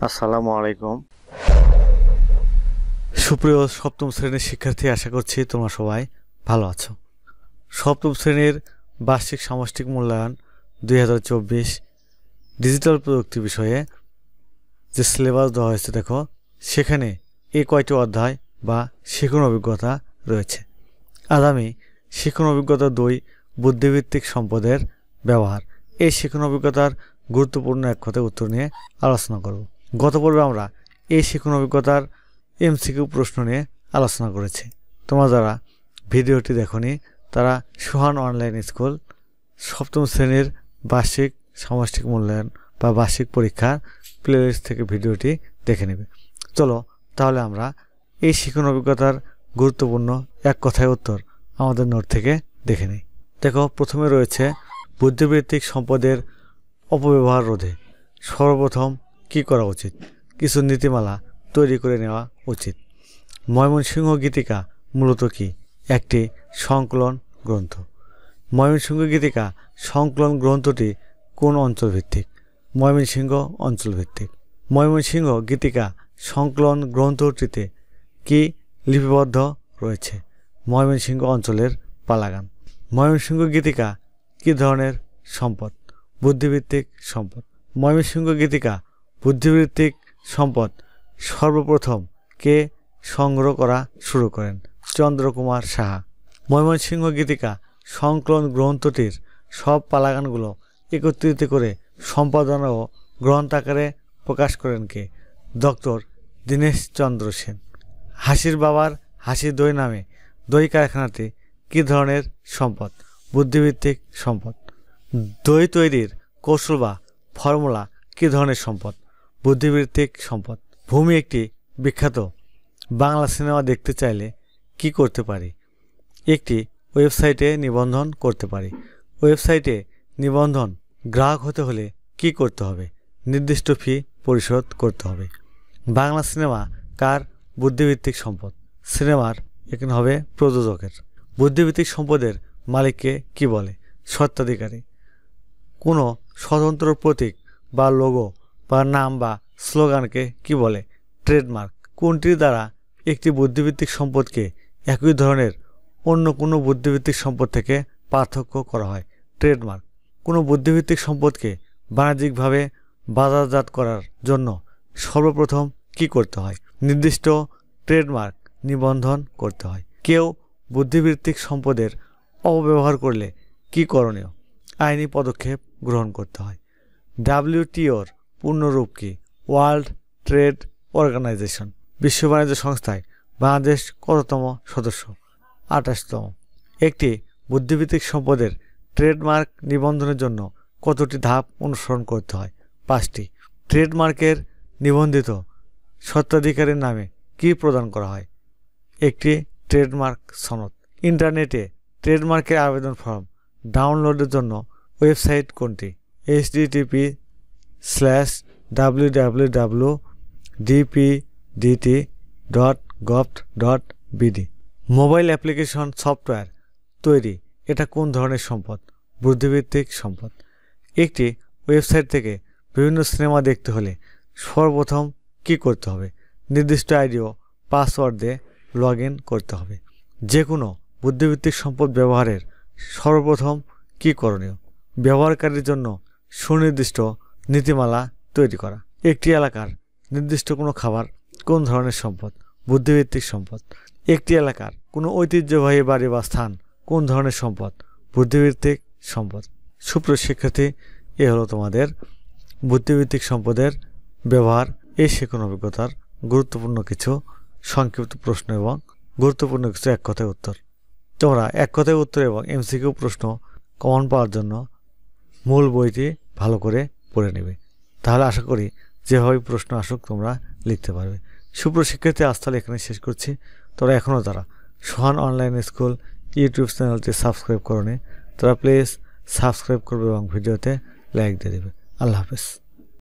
আসসালামু আলাইকুম। সুপ্রিয় সপ্তম শ্রেণীর শিক্ষার্থী, আশা করছি তোমরা সবাই ভালো আছো। সপ্তম শ্রেণীর বার্ষিক সামষ্টিক মূল্যায়ন 2024 ডিজিটাল প্রযুক্তি বিষয়ে যে সিলেবাস দেওয়া হয়েছে দেখো, সেখানে এই কয়টি অধ্যায় বা শিখন অভিজ্ঞতা রয়েছে। আজ আমি শিখন অভিজ্ঞতা 2 বুদ্ধিভিত্তিক সম্পদের ব্যবহার, এই শিখন অভিজ্ঞতার গুরুত্বপূর্ণ এক কথায় উত্তর নিয়ে আলোচনা করব। গত পর্বে আমরা এই শিখন অভিজ্ঞতার এমসিকিউ প্রশ্ন নিয়ে আলোচনা করেছি। তোমরা যারা ভিডিওটি দেখোনি তারা সোহান অনলাইন স্কুল সপ্তম শ্রেণীর বার্ষিক সামষ্টিক মূল্যায়ন বা বার্ষিক পরীক্ষার প্লেলিস্ট থেকে ভিডিওটি দেখে নেবে। চলো তাহলে আমরা এই শিখন অভিজ্ঞতার গুরুত্বপূর্ণ এক কথায় উত্তর আমাদের নোট থেকে দেখে নিই। দেখো, প্রথমে রয়েছে বুদ্ধিবৃত্তিক সম্পদের অপব্যবহার রোধে সর্বপ্রথম কী করা উচিত? কিছু নীতিমালা তৈরি করে নেওয়া উচিত। ময়মনসিংহ গীতিকা মূলত কি? একটি সংকলন গ্রন্থ। ময়মনসিংহ গীতিকা সংকলন গ্রন্থটি কোন অঞ্চলভিত্তিক? ময়মনসিংহ অঞ্চলভিত্তিক। ময়মনসিংহ গীতিকা সংকলন গ্রন্থটিতে কি লিপিবদ্ধ রয়েছে? ময়মনসিংহ অঞ্চলের পালাগান। ময়মনসিংহ গীতিকা কী ধরনের সম্পদ? বুদ্ধিবৃত্তিক সম্পদ। ময়মনসিংহ গীতিকা বুদ্ধিবৃত্তিক সম্পদ সর্বপ্রথম কে সংগ্রহ করা শুরু করেন? চন্দ্রকুমার সাহা। ময়মনসিংহ গীতিকা সংকলন গ্রন্থটির সব পালাগানগুলো একত্রিত করে সম্পাদনা ও গ্রন্থাকারে প্রকাশ করেন কে? ডক্টর দীনেশ চন্দ্র সেন। হাসির বাবার হাসি দই নামে দই কারখানাটি কী ধরনের সম্পদ? বুদ্ধিবৃত্তিক সম্পদ। দই তৈরির কৌশল বা ফর্মুলা কী ধরনের সম্পদ? বুদ্ধিবৃত্তিক সম্পদ। ভূমি একটি বিখ্যাত বাংলা সিনেমা দেখতে চাইলে কি করতে পারি? একটি ওয়েবসাইটে নিবন্ধন করতে পারি। ওয়েবসাইটে নিবন্ধন গ্রাহক হতে হলে কি করতে হবে? নির্দিষ্ট ফি পরিশোধ করতে হবে। বাংলা সিনেমা কার বুদ্ধিবৃত্তিক সম্পদ? সিনেমার এখানে হবে প্রযোজকের। বুদ্ধিবৃত্তিক সম্পদের মালিককে কি বলে? স্বত্বাধিকারী। কোনো স্বতন্ত্র প্রতীক বা লোগো বা নাম বা স্লোগানকে কি বলে? ট্রেডমার্ক। কোনটির দ্বারা একটি বুদ্ধিবৃত্তিক সম্পদকে একই ধরনের অন্য কোনো বুদ্ধিবৃত্তিক সম্পদ থেকে পার্থক্য করা হয়? ট্রেডমার্ক। কোনো বুদ্ধিবৃত্তিক সম্পদকে বাণিজ্যিকভাবে বাজারজাত করার জন্য সর্বপ্রথম কি করতে হয়? নির্দিষ্ট ট্রেডমার্ক নিবন্ধন করতে হয়। কেউ বুদ্ধিবৃত্তিক সম্পদের অপব্যবহার করলে কি করণীয়? আইনি পদক্ষেপ গ্রহণ করতে হয়। WTOর পূর্ণরূপ কি? World trade organisation. বিশ্ব বাণিজ্য সংস্থায় বাংলাদেশ কততম সদস্য? 28তম। একটি বুদ্ধিবৃত্তিক সম্পদের ট্রেডমার্ক নিবন্ধনের জন্য কতটি ধাপ অনুসরণ করতে হয়? 5টি। ট্রেডমার্কের নিবন্ধিত স্বত্বাধিকারীর নামে কি প্রদান করা হয়? একটি ট্রেডমার্ক সনদ। ইন্টারনেটে ট্রেডমার্কের আবেদন ফর্ম ডাউনলোডের জন্য ওয়েবসাইট কোনটি? http://www.dpdt.gov.bd। মোবাইল অ্যাপ্লিকেশন সফটওয়্যার তৈরি এটা কোন ধরনের সম্পদ? বুদ্ধিবৃত্তিক সম্পদ। একটি ওয়েবসাইট থেকে বিভিন্ন সিনেমা দেখতে হলে সর্বপ্রথম কি করতে হবে? নির্দিষ্ট আইডি ও পাসওয়ার্ড দিয়ে লগ ইন করতে হবে। যে কোনো বুদ্ধিবৃত্তিক সম্পদ ব্যবহারের সর্বপ্রথম কি করণীয়? ব্যবহারকারীর জন্য সুনির্দিষ্ট নীতিমালা তৈরি করা। একটি এলাকার নির্দিষ্ট কোনো খাবার কোন ধরনের সম্পদ? বুদ্ধিবৃত্তিক সম্পদ। একটি এলাকার কোনো ঐতিহ্যবাহী বাড়ি বা স্থান কোন ধরনের সম্পদ? বুদ্ধিবৃত্তিক সম্পদ। সুপ্রিয় শিক্ষার্থী, এ হলো তোমাদের বুদ্ধিবৃত্তিক সম্পদের ব্যবহার এই শিখন অভিজ্ঞতার গুরুত্বপূর্ণ কিছু সংক্ষিপ্ত প্রশ্ন এবং গুরুত্বপূর্ণ কিছু এক কথায় উত্তর। তোমরা এক কথায় উত্তর এবং এমসিকিউ প্রশ্ন কমন পাওয়ার জন্য মূল বইটি ভালো করে পড়ে নেবে। তাহলে আশা করি যেভাবে প্রশ্ন আসুক তোমরা লিখতে পারবে। সুপ্রিয় শিক্ষার্থী, আজ তাহলে এখানে শেষ করছি। তোমরা এখনও যারা সোহান অনলাইন স্কুল ইউটিউব চ্যানেলটি সাবস্ক্রাইব করোনি তারা প্লিজ সাবস্ক্রাইব করবে এবং ভিডিওতে লাইক দিয়ে দেবে। আল্লাহ হাফেজ।